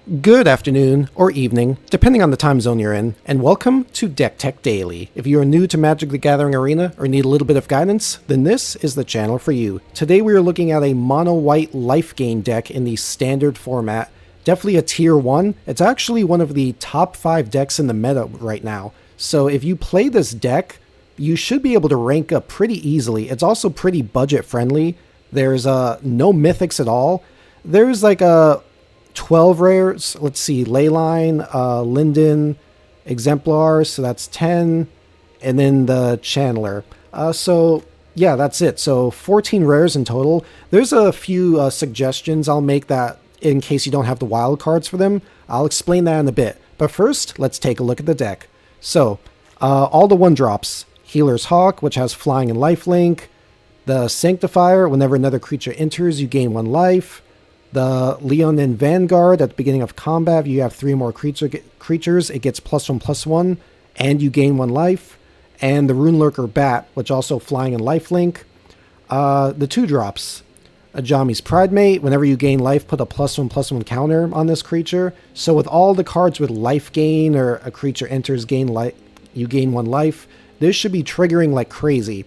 Good afternoon, or evening, depending on the time zone you're in, and welcome to Deck Tech Daily. If you are new to Magic the Gathering Arena, or need a little bit of guidance, then this is the channel for you. Today we are looking at a mono-white Lifegain deck in the standard format. Definitely a tier 1. It's actually one of the top 5 decks in the meta right now. So if you play this deck, you should be able to rank up pretty easily. It's also pretty budget friendly. There's no mythics at all. There's like a 12 rares. Let's see, Leyline, Linden, Exemplar, so that's 10, and then the Channeler. So yeah, that's it. So 14 rares in total. There's a few suggestions I'll make that in case you don't have the wild cards for them. I'll explain that in a bit. But first, let's take a look at the deck. So all the 1-drops. Healer's Hawk, which has flying and lifelink. The Sanctifier, whenever another creature enters, you gain 1 life. The Leonin Vanguard, at the beginning of combat, if you have 3 more creatures, it gets +1/+1, and you gain 1 life. And the Ruin-Lurker Bat, which also flying and lifelink. The 2-drops. Ajani's Pridemate, whenever you gain life, put a +1/+1 counter on this creature. So with all the cards with life gain, or a creature enters, you gain 1 life, this should be triggering like crazy.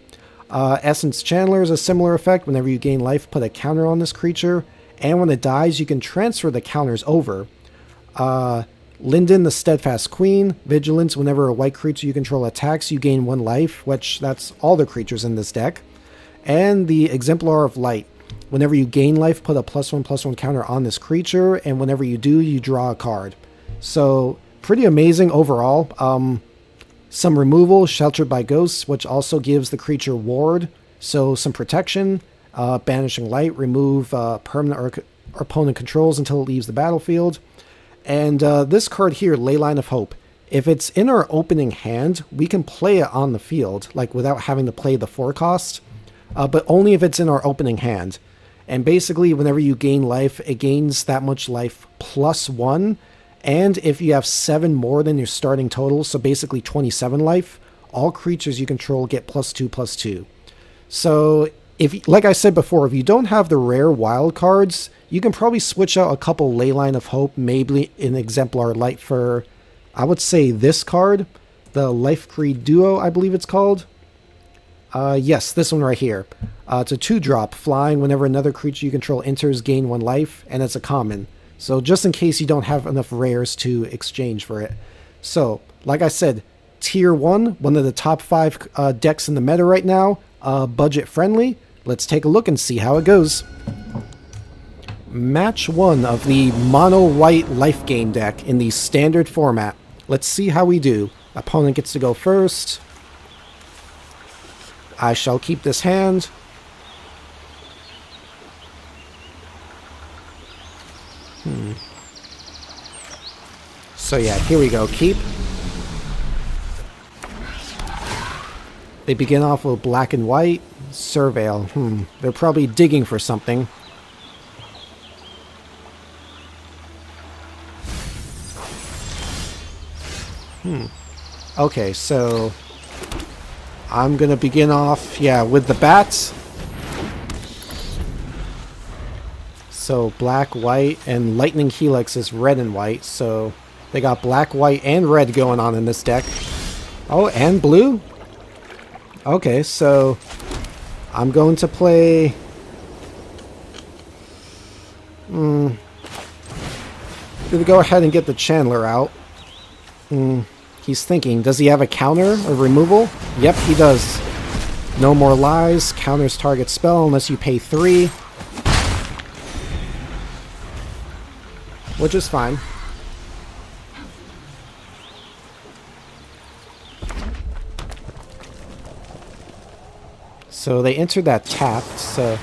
Essence Channeler is a similar effect. Whenever you gain life, put a counter on this creature. And when it dies, you can transfer the counters over. Linden, the Steadfast Queen. Vigilance, whenever a white creature you control attacks, you gain 1 life, which that's all the creatures in this deck. And the Exemplar of Light. Whenever you gain life, put a +1/+1 counter on this creature, and whenever you do, you draw a card. So, pretty amazing overall. Some removal, Sheltered by Ghosts, which also gives the creature ward, so some protection. Banishing Light, remove permanent or opponent controls until it leaves the battlefield. And this card here, Leyline of Hope, if it's in our opening hand, we can play it on the field, like without having to play the 4 cost, but only if it's in our opening hand. And basically, whenever you gain life, it gains that much life +1, and if you have 7 more than your starting total, so basically 27 life, all creatures you control get +2/+2. So if, like I said before, if you don't have the rare wild cards, you can probably switch out a couple Leyline of Hope, maybe an Exemplar Light for, I would say, this card, the Life Creed Duo, I believe it's called. Yes, this one right here. It's a 2-drop, flying. Whenever another creature you control enters, gain 1 life, and it's a common. So just in case you don't have enough rares to exchange for it. So, like I said, tier 1, one of the top 5 decks in the meta right now, budget friendly. Let's take a look and see how it goes. Match 1 of the mono-white Lifegain deck in the standard format. Let's see how we do. Opponent gets to go first. I shall keep this hand. So yeah, here we go. Keep. They begin off with black and white. Surveil. They're probably digging for something. Okay, so I'm gonna begin off, yeah, with the bats. So black, white, and Lightning Helix is red and white, so they got black, white, and red going on in this deck. Oh, and blue? Okay, so I'm going to play... I'm going to go ahead and get the Channeler out. He's thinking, does he have a counter or removal? Yep, he does. No More Lies, counters target spell unless you pay 3. Which is fine. So they entered that tapped, so...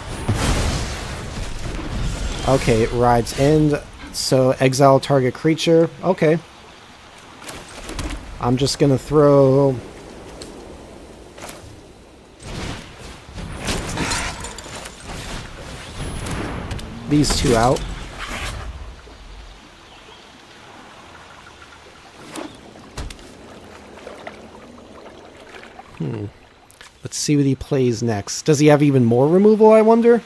Okay, it rides end, so exile target creature. Okay. I'm just gonna throw... these 2 out. Let's see what he plays next. Does he have even more removal, I wonder?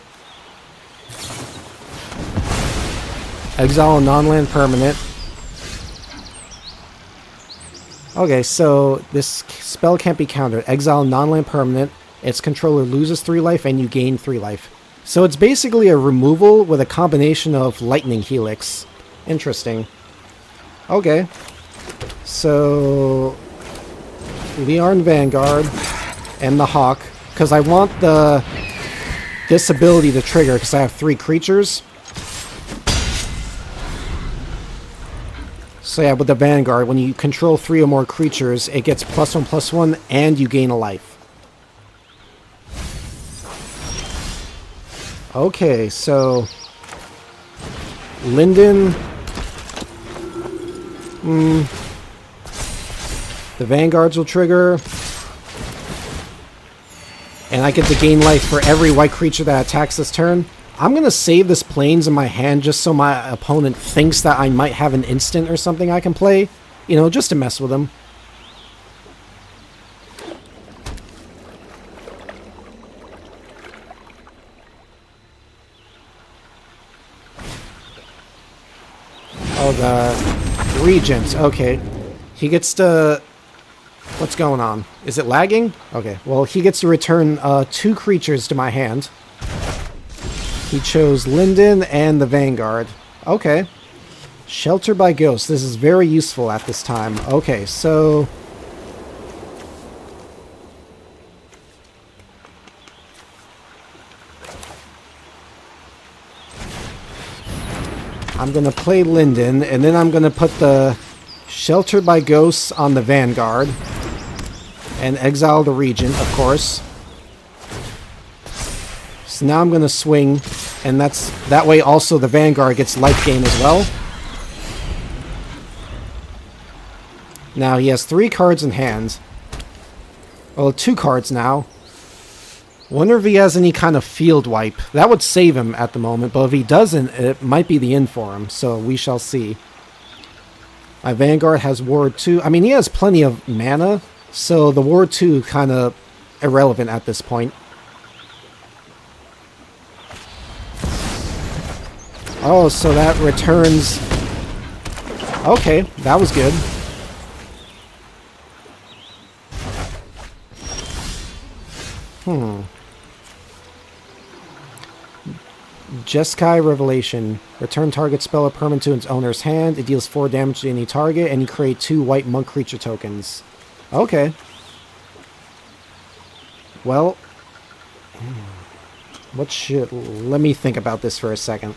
Exile a non-land permanent. Okay, so this spell can't be countered. Exile a non-land permanent. Its controller loses 3 life and you gain 3 life. So it's basically a removal with a combination of Lightning Helix. Interesting. Okay. So Leonin Vanguard and the Hawk, because I want this ability to trigger because I have 3 creatures. So yeah, with the Vanguard, when you control 3 or more creatures, it gets +1/+1 and you gain a life. Okay, so Linden. The Vanguards will trigger. And I get to gain life for every white creature that attacks this turn. I'm going to save this Plains in my hand just so my opponent thinks that I might have an instant or something I can play. You know, just to mess with him. Oh, the Regent. Okay. He gets to... What's going on? Is it lagging? Okay. Well, he gets to return 2 creatures to my hand. He chose Linden and the Vanguard. Okay. Shelter by Ghost. This is very useful at this time. Okay, so... I'm going to play Linden, and then I'm going to put the Shelter by Ghosts on the Vanguard. And exile the Regent, of course. So now I'm going to swing, and that way also the Vanguard gets Lifegain as well. Now he has 3 cards in hand. Well, 2 cards now. Wonder if he has any kind of field wipe. That would save him at the moment, but if he doesn't, it might be the end for him, so we shall see. My Vanguard has Ward 2. I mean, he has plenty of mana, so the Ward 2 kind of irrelevant at this point. Oh, so that returns... Okay, that was good. Jeskai Revelation. Return target spell or permanent to its owner's hand. It deals 4 damage to any target, and you create 2 white monk creature tokens. Okay. Well... What should... Let me think about this for a second.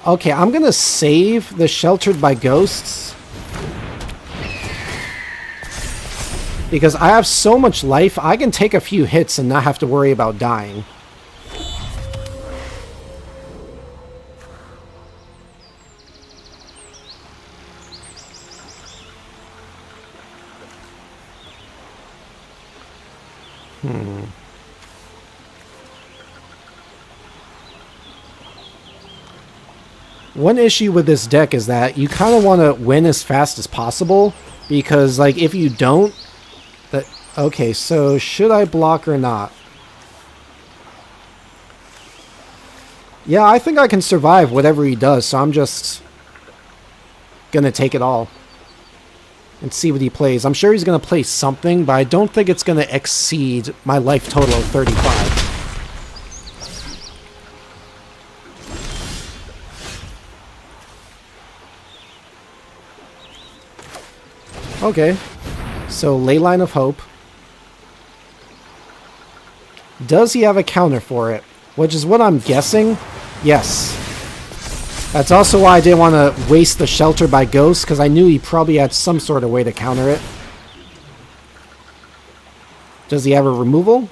Okay, I'm gonna save the Sheltered by Ghosts. Because I have so much life, I can take a few hits and not have to worry about dying. One issue with this deck is that you kind of want to win as fast as possible, because, like, if you don't... Okay, so should I block or not? Yeah, I think I can survive whatever he does, so I'm just gonna take it all and see what he plays. I'm sure he's gonna play something, but I don't think it's gonna exceed my life total of 35. Okay, so Leyline of Hope. Does he have a counter for it? Which is what I'm guessing. Yes. That's also why I didn't want to waste the Shelter by Ghost, because I knew he probably had some sort of way to counter it. Does he have a removal?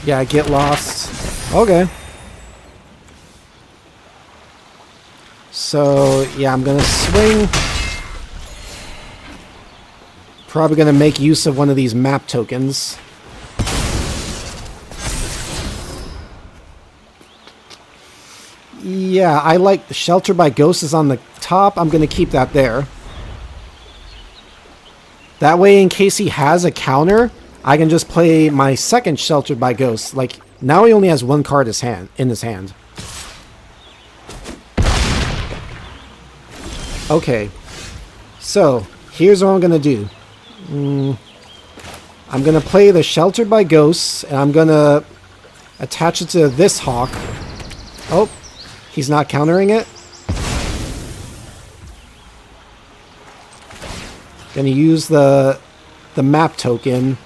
Yeah, get lost. Okay. So, yeah, I'm gonna swing. Probably going to make use of one of these map tokens. Yeah, I like the Shelter by Ghosts is on the top. I'm going to keep that there. That way, in case he has a counter, I can just play my second Sheltered by Ghosts. Like, now he only has one card in his hand. Okay. So, here's what I'm going to do. I'm going to play the Sheltered by Ghosts, and I'm going to attach it to this Hawk. Oh, he's not countering it. Gonna use the map token,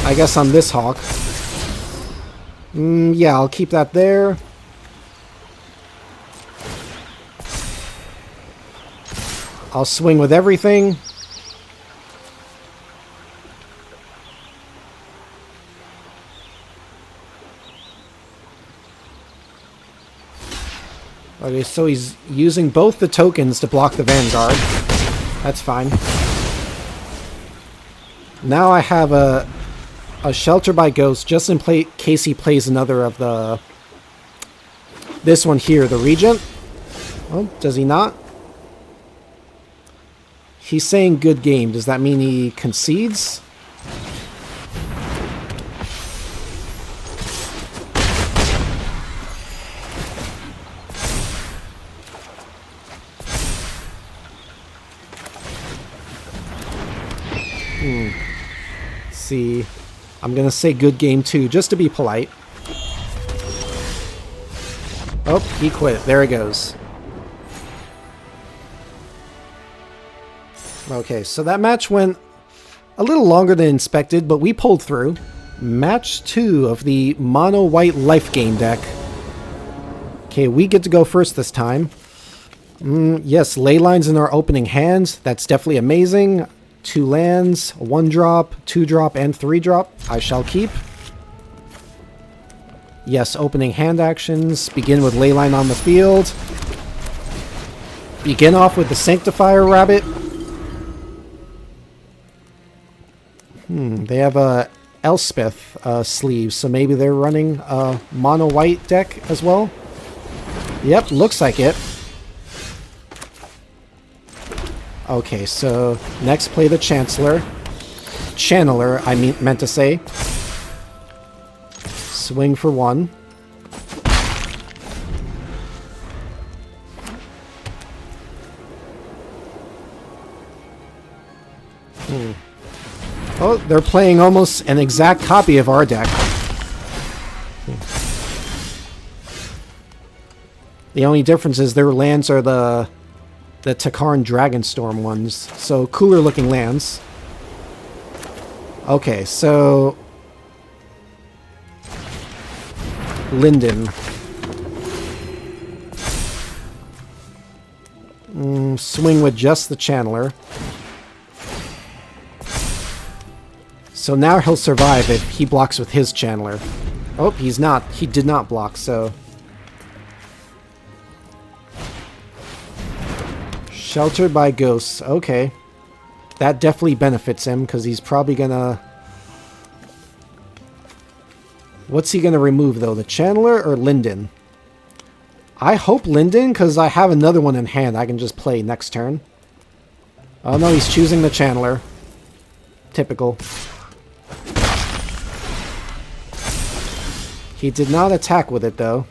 I guess, on this Hawk. Yeah, I'll keep that there. I'll swing with everything. Okay, so he's using both the tokens to block the Vanguard. That's fine. Now I have a Shelter by Ghost, just in case he plays another of the... This one here, the Regent. Oh, does he not? He's saying good game. Does that mean he concedes? See, I'm gonna say good game too, just to be polite. Oh, he quit. There he goes. Okay, so that match went a little longer than expected, but we pulled through. Match 2 of the mono white Lifegain deck. Okay, we get to go first this time. Yes, ley lines in our opening hand. That's definitely amazing. 2 lands, 1 drop, 2 drop, and 3 drop. I shall keep. Yes, opening hand actions. Begin with Leyline on the field. Begin off with the Sanctifier Rabbit. They have a Elspeth sleeve, so maybe they're running a mono white deck as well. Yep, looks like it. Okay, so next play the Channeler, I meant to say. Swing for 1. Oh, they're playing almost an exact copy of our deck. The only difference is their lands are the Takarn Dragonstorm ones, so cooler looking lands. Okay, so Linden. Swing with just the Channeler. So now he'll survive if he blocks with his Channeler. Oh, he's not. He did not block, so... Sheltered by Ghosts. Okay. That definitely benefits him, because he's probably gonna... What's he gonna remove, though? The Channeler or Linden? I hope Linden, because I have another one in hand I can just play next turn. Oh no, he's choosing the Channeler. Typical. He did not attack with it, though.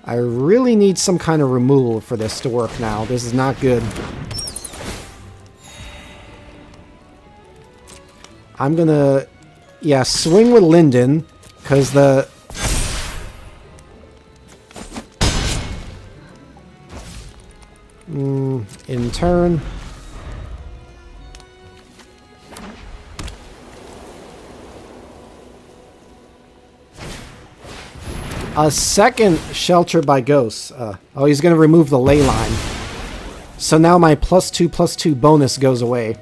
I really need some kind of removal for this to work now. This is not good. I'm gonna... Yeah, swing with Linden, because the... in turn. A second Shelter by Ghosts. Oh, he's going to remove the ley line. So now my +2/+2 bonus goes away.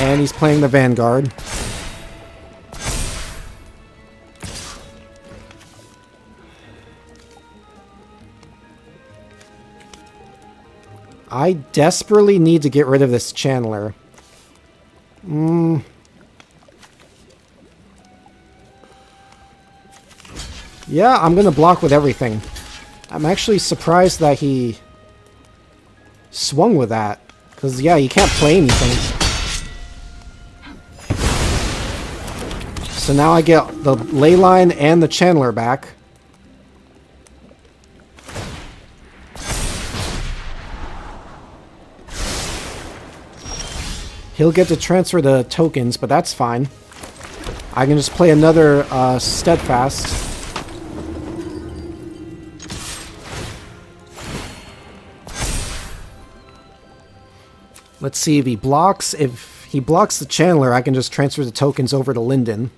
And he's playing the Vanguard. I desperately need to get rid of this Channeler. Yeah, I'm gonna block with everything. I'm actually surprised that he swung with that. Because, yeah, you can't play anything. So now I get the ley line and the Channeler back. He'll get to transfer the tokens, but that's fine. I can just play another Steadfast. Let's see if he blocks. If he blocks the Channeler, I can just transfer the tokens over to Linden.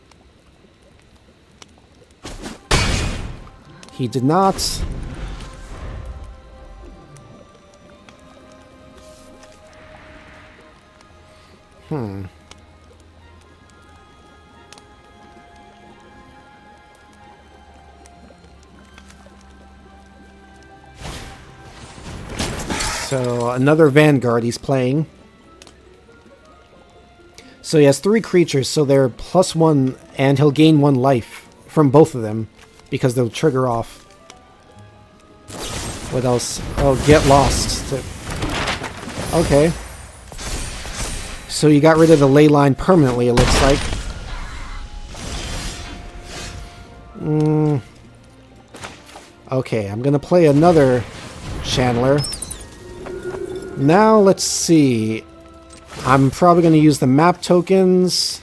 He did not. So, another Vanguard he's playing. So he has 3 creatures, so they're +1, and he'll gain 1 life from both of them, because they'll trigger off. What else? Oh, get lost. Okay. So you got rid of the ley line permanently, it looks like. Okay, I'm gonna play another Channeler. Now, let's see. I'm probably going to use the map tokens.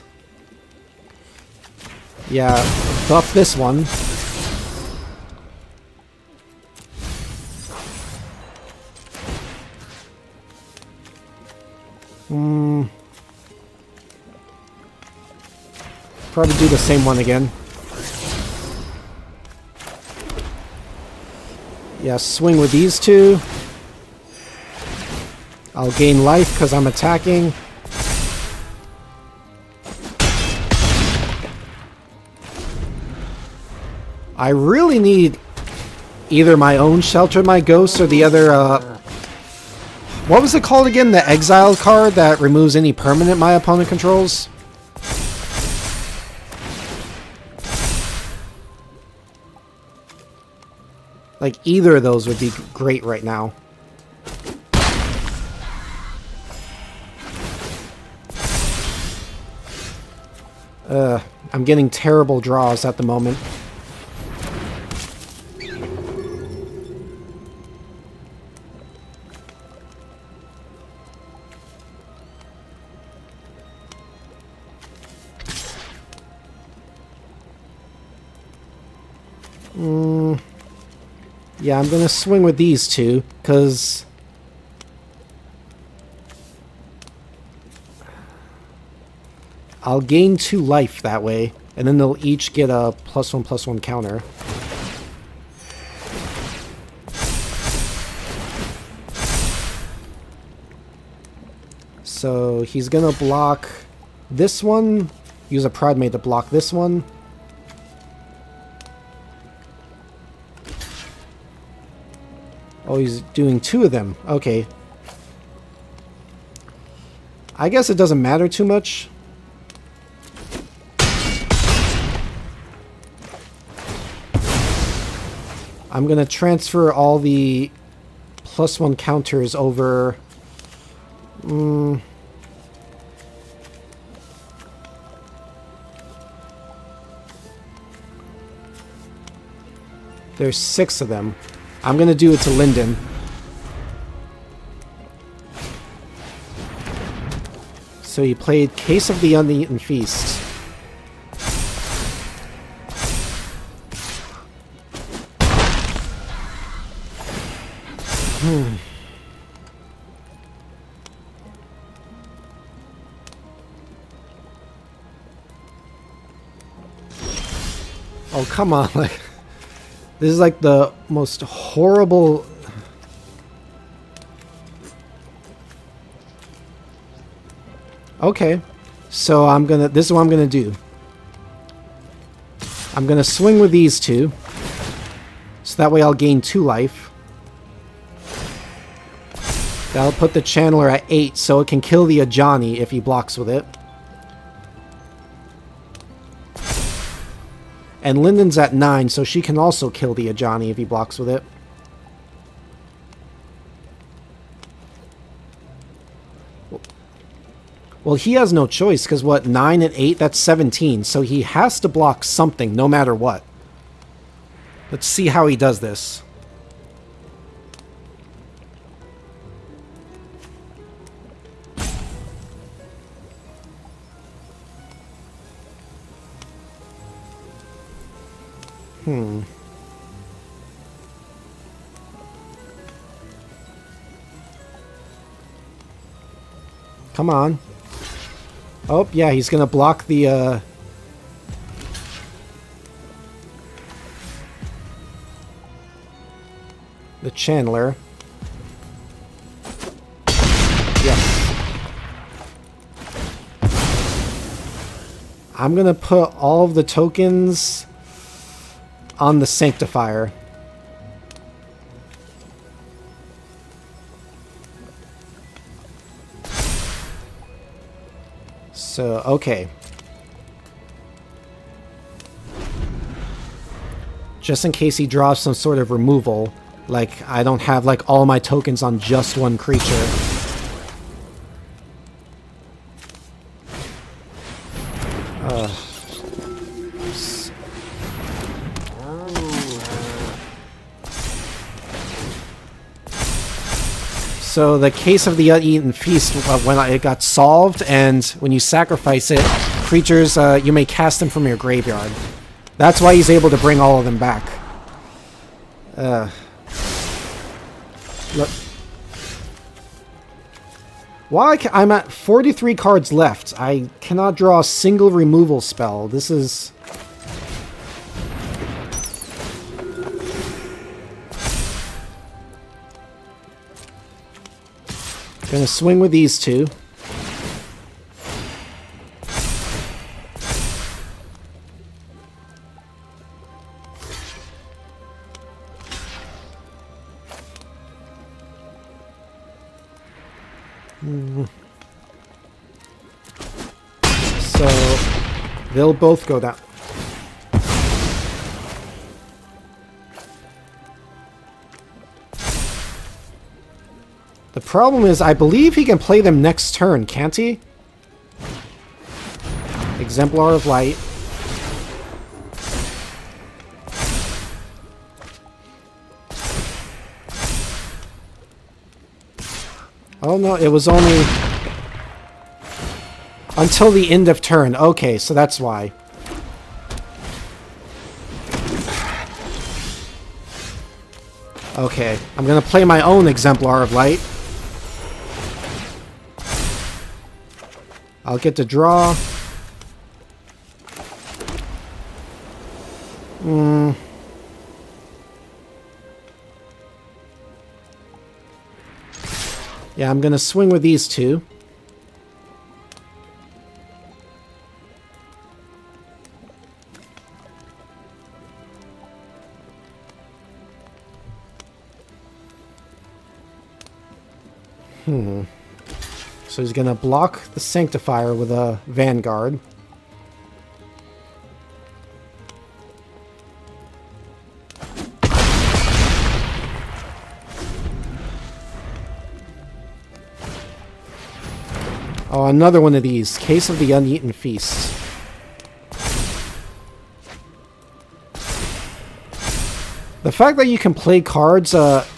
Yeah, buff this one. Probably do the same one again. Yeah, swing with these 2. I'll gain life because I'm attacking. I really need either my own Shelter My Ghost or the other, what was it called again? The Exile card that removes any permanent my opponent controls? Like, either of those would be great right now. I'm getting terrible draws at the moment. Yeah, I'm gonna swing with these 2, because I'll gain 2 life that way, and then they'll each get a +1/+1 counter. So he's gonna block this one, use a Pridemate to block this one. Oh, he's doing 2 of them. Okay. I guess it doesn't matter too much. I'm going to transfer all the +1 counters over. There's 6 of them. I'm going to do it to Linden. So he played Case of the Uneaten Feast. Oh, come on. Like, this is like the most horrible... Okay. So this is what I'm gonna do. I'm gonna swing with these two. So that way I'll gain 2 life. That'll put the Channeler at 8, so it can kill the Ajani if he blocks with it. And Linden's at 9, so she can also kill the Ajani if he blocks with it. Well, he has no choice, because what, 9 and 8, that's 17, so he has to block something, no matter what. Let's see how he does this. Come on. Oh, yeah, he's gonna block the, the Channeler. Yes. I'm gonna put all of the tokens on the Sanctifier. So, okay. Just in case he draws some sort of removal, like I don't have like all my tokens on just one creature. So the case of the Uneaten Feast, when it got solved, and when you sacrifice it, creatures, you may cast them from your graveyard. That's why he's able to bring all of them back. Look. While I'm at 43 cards left, I cannot draw a single removal spell. This is... Gonna swing with these two. So they'll both go down. The problem is, I believe he can play them next turn, can't he? Exemplar of Light. Oh no, it was only until the end of turn. Okay, so that's why. Okay, I'm gonna play my own Exemplar of Light. I'll get to draw. Yeah, I'm gonna swing with these two. So he's gonna block the Sanctifier with a Vanguard. Oh, another one of these. Case of the Uneaten Feast. The fact that you can play cards,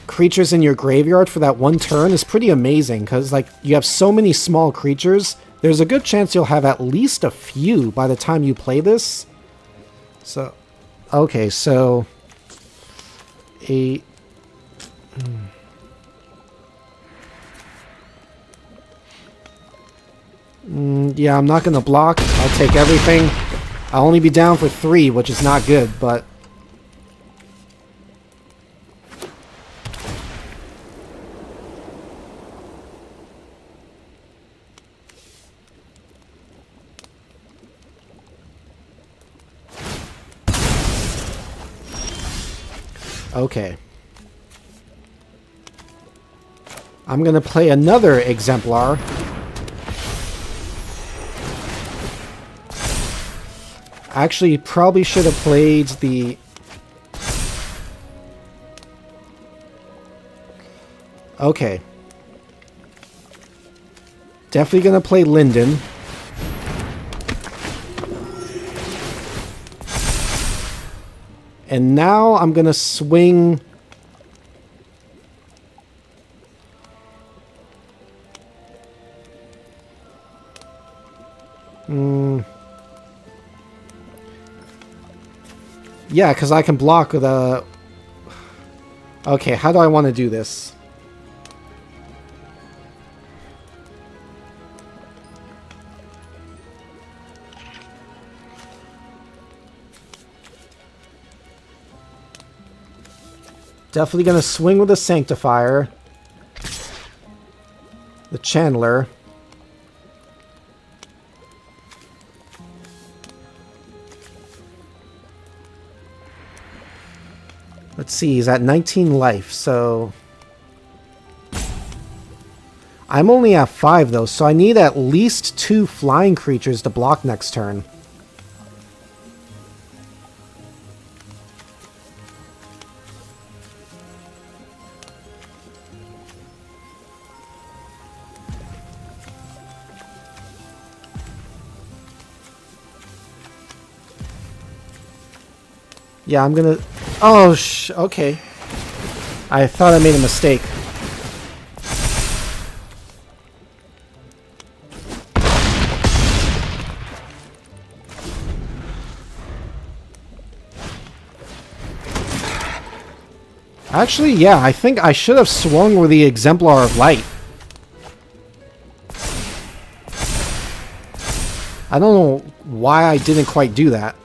creatures in your graveyard for that one turn is pretty amazing, because like you have so many small creatures, there's a good chance you'll have at least a few by the time you play this. So, okay, so yeah, I'm not gonna block. I'll take everything. I'll only be down for 3, which is not good, but Okay. I'm going to play another Exemplar. Actually, probably should have played the... Okay. Definitely going to play Linden. And now I'm going to swing... Yeah, because I can block with a... Okay, how do I want to do this? Definitely going to swing with the Sanctifier. The Channeler. Let's see, he's at 19 life, so... I'm only at 5, though, so I need at least 2 flying creatures to block next turn. Yeah, I'm gonna... Oh, okay. I thought I made a mistake. Actually, yeah, I think I should have swung with the Exemplar of Light. I don't know why I didn't quite do that.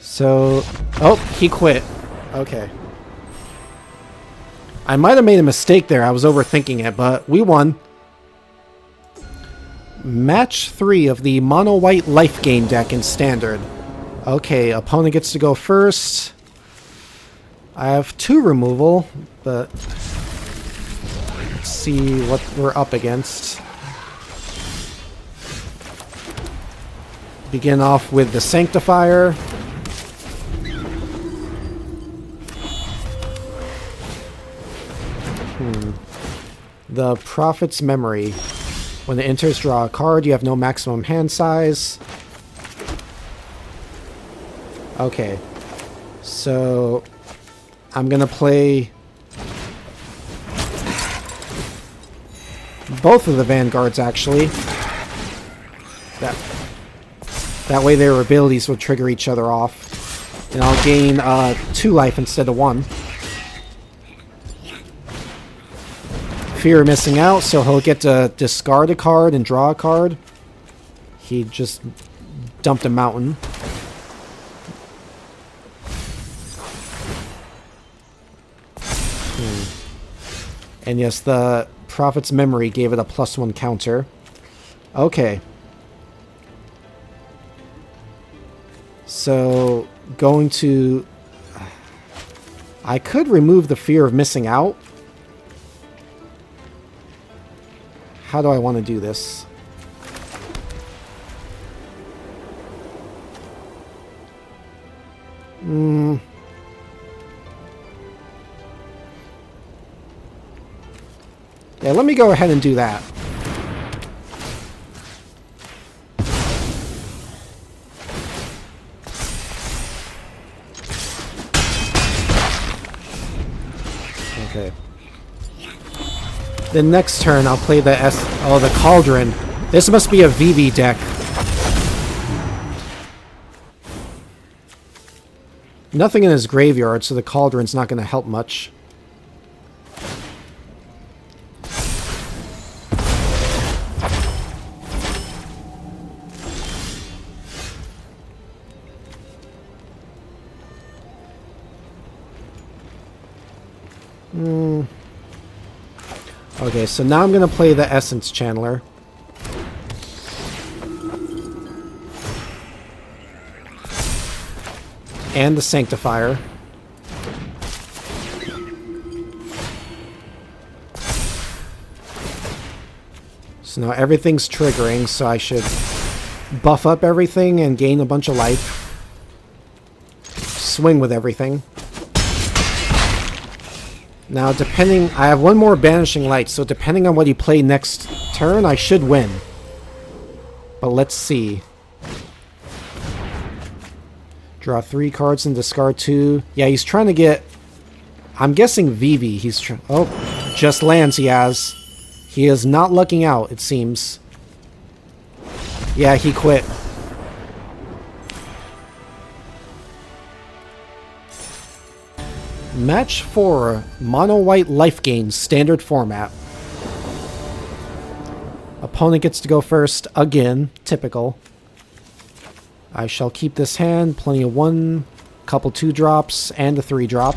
So... Oh, he quit. Okay. I might have made a mistake there. I was overthinking it, but we won. Match 3 of the mono-white Lifegain deck in Standard. Okay, opponent gets to go first. I have 2 removal, but... Let's see what we're up against. Begin off with the Sanctifier. The Prophet's Memory. When it enters, draw a card. You have no maximum hand size. Okay. So, I'm going to play both of the Vanguards, actually. That way their abilities will trigger each other off. And I'll gain 2 life instead of 1. Fear of missing out, so he'll get to discard a card and draw a card. He just dumped a mountain. And yes, the Prophet's Memory gave it a +1 counter. Okay. So, going to... I could remove the Fear of missing out. How do I want to do this? Yeah, let me go ahead and do that. Okay. Then next turn, I'll play the the Cauldron. This must be a VV deck. Nothing in his graveyard, so the Cauldron's not going to help much. Okay, so now I'm going to play the Essence Channeler. And the Sanctifier. So now everything's triggering, so I should buff up everything and gain a bunch of life. Swing with everything. Now, depending... I have one more Banishing Light, so depending on what you play next turn, I should win. But let's see. Draw 3 cards and discard 2. Yeah, he's trying to get... I'm guessing Vivi. He's trying... Oh, just lands he has. He is not lucking out, it seems. Yeah, he quit. Match 4, Mono-White Lifegain, standard format. Opponent gets to go first, again, typical. I shall keep this hand, plenty of 1, couple 2 drops, and a 3 drop.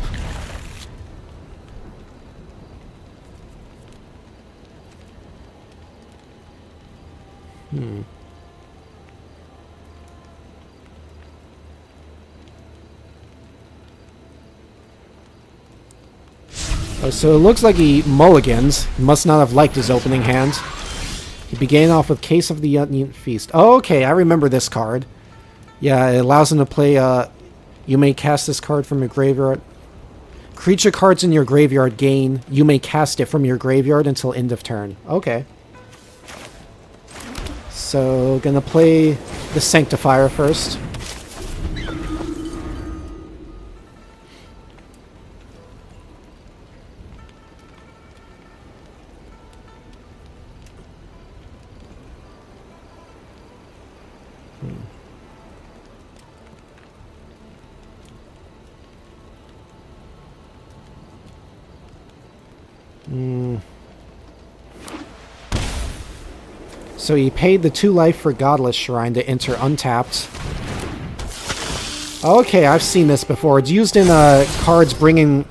Oh, so it looks like he mulligans. He must not have liked his opening hand. He began off with Case of the Onion Feast. Oh, okay, I remember this card. Yeah, it allows him to play, you may cast this card from your graveyard. Creature cards in your graveyard gain. You may cast it from your graveyard until end of turn. Okay. So, gonna play the Sanctifier first. So he paid the 2 life for Godless Shrine to enter untapped. Okay, I've seen this before. It's used in cards bringing...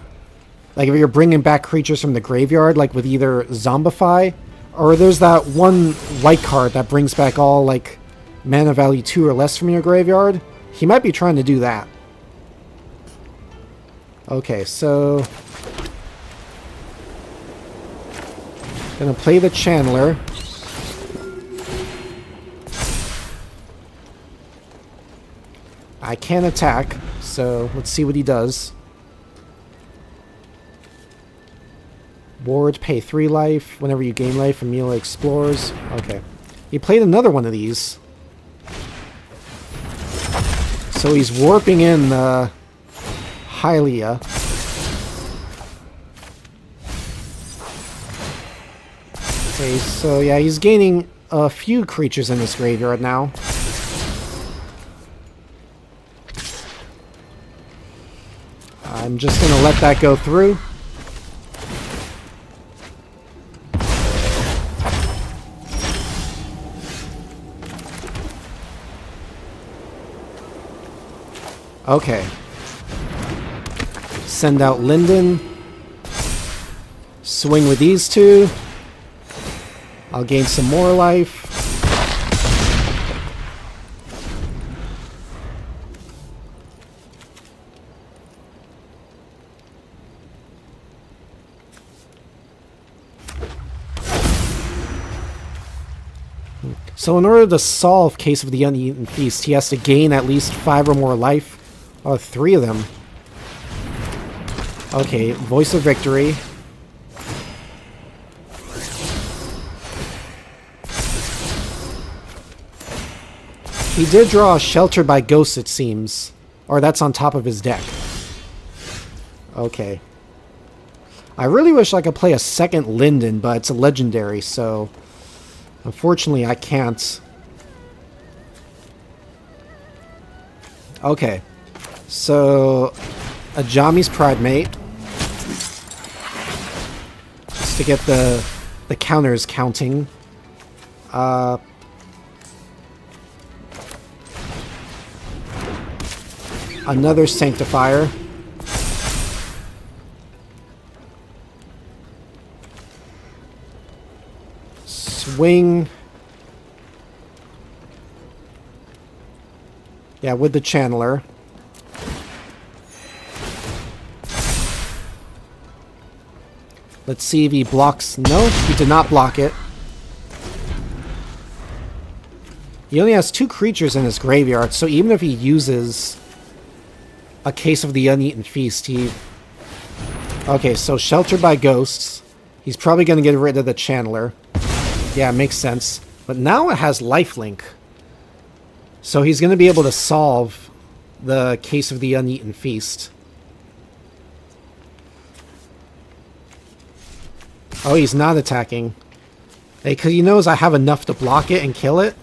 Like if you're bringing back creatures from the graveyard, like with either Zombify, or there's that one white card that brings back all like mana value 2 or less from your graveyard. He might be trying to do that. Okay, so... Gonna play the Channeler. I can attack, so let's see what he does. Ward, pay 3 life. Whenever you gain life, Amelia explores. Okay. He played another one of these. So he's warping in Hylia. Okay, so yeah, he's gaining a few creatures in his graveyard now. I'm just going to let that go through. Okay. Send out Linden. Swing with these 2. I'll gain some more life. So in order to solve Case of the Uneaten Feast, he has to gain at least 5 or more life. Oh, 3 of them. Okay, Voice of Victory. He did draw Sheltered by Ghosts, it seems. Or that's on top of his deck. Okay. I really wish I could play a second Linden, but it's a legendary, so... Unfortunately, I can't. Okay. So, Ajami's Pridemate. Just to get the counters counting. Another Sanctifier. Swing. Yeah, with the Channeler. Let's see if he blocks. No, he did not block it. He only has 2 creatures in his graveyard, so even if he uses a Case of the Uneaten Feast, he... Okay, so Sheltered by Ghosts. He's probably going to get rid of the Channeler. Yeah, it makes sense. But now it has Lifelink. So he's going to be able to solve the Case of the Uneaten Feast. Oh, he's not attacking. Because he knows I have enough to block it and kill it.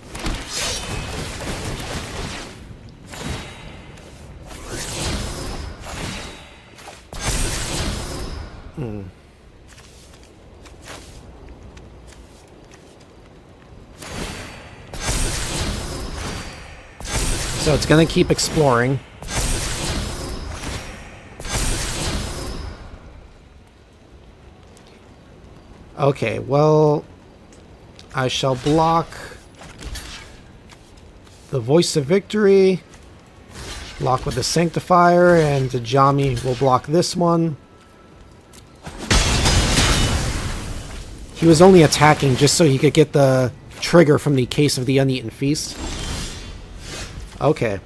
So it's going to keep exploring. Okay, well, I shall block the Voice of Victory, block with the Sanctifier, and Ajani will block this one. He was only attacking just so he could get the trigger from the Case of the Uneaten Feast. Okay.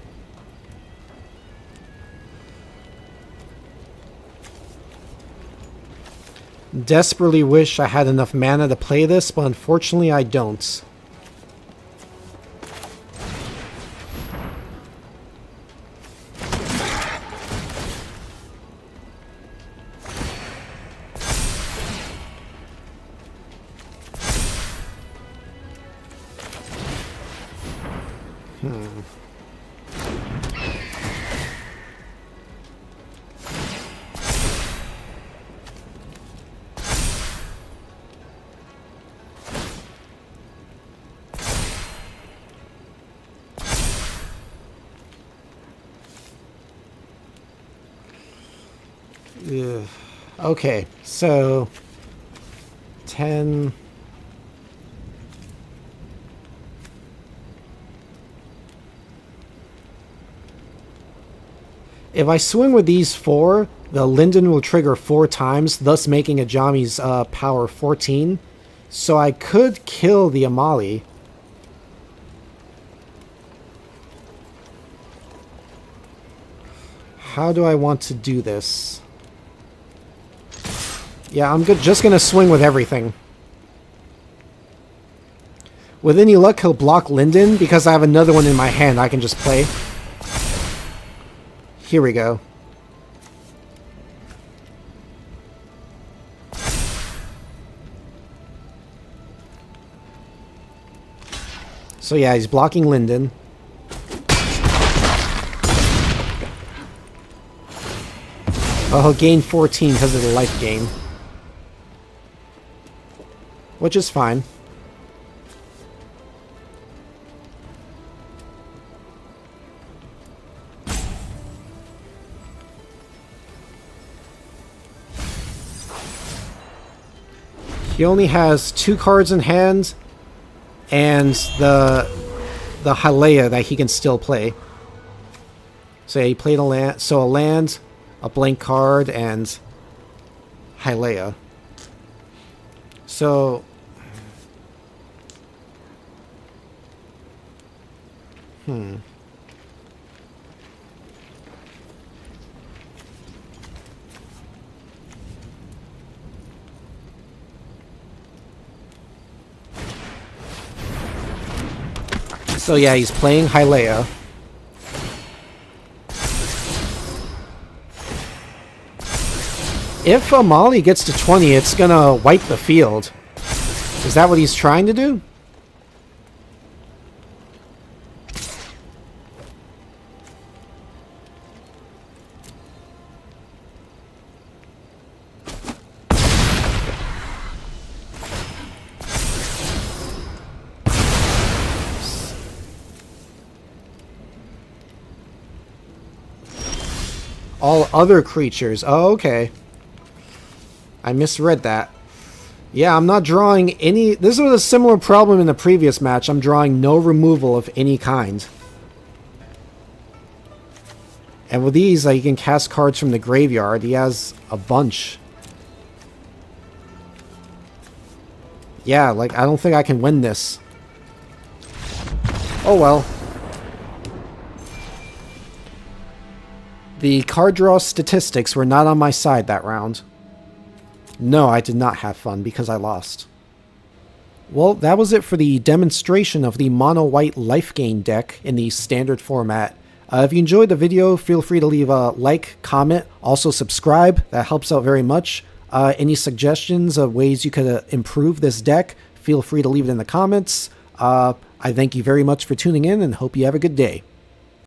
Desperately wish I had enough mana to play this, but unfortunately I don't. Ugh. Okay, so 10. If I swing with these 4, the Linden will trigger 4 times, thus making Ajami's power 14. So I could kill the Amali. How do I want to do this? Yeah, I'm just gonna swing with everything. With any luck, he'll block Linden, because I have another one in my hand I can just play. Here we go. So yeah, he's blocking Linden. Well, he'll gain 14 because of the life gain. Which is fine. He only has 2 cards in hand and the Hyleia that he can still play. So yeah, he played a land, so a land, a blank card, and Hyleia. So So yeah, he's playing Hyleia. If Amali gets to 20, it's gonna wipe the field. Is that what he's trying to do? All other creatures. Oh, okay. I misread that. Yeah, I'm not drawing any... This was a similar problem in the previous match. I'm drawing no removal of any kind. And with these, he can cast cards from the graveyard. He has a bunch. Yeah, like, I don't think I can win this. Oh well. The card draw statistics were not on my side that round. No, I did not have fun because I lost. Well, that was it for the demonstration of the mono-white Lifegain deck in the standard format. If you enjoyed the video, feel free to leave a like, comment, also subscribe. That helps out very much. Any suggestions of ways you could improve this deck, feel free to leave it in the comments. I thank you very much for tuning in and hope you have a good day.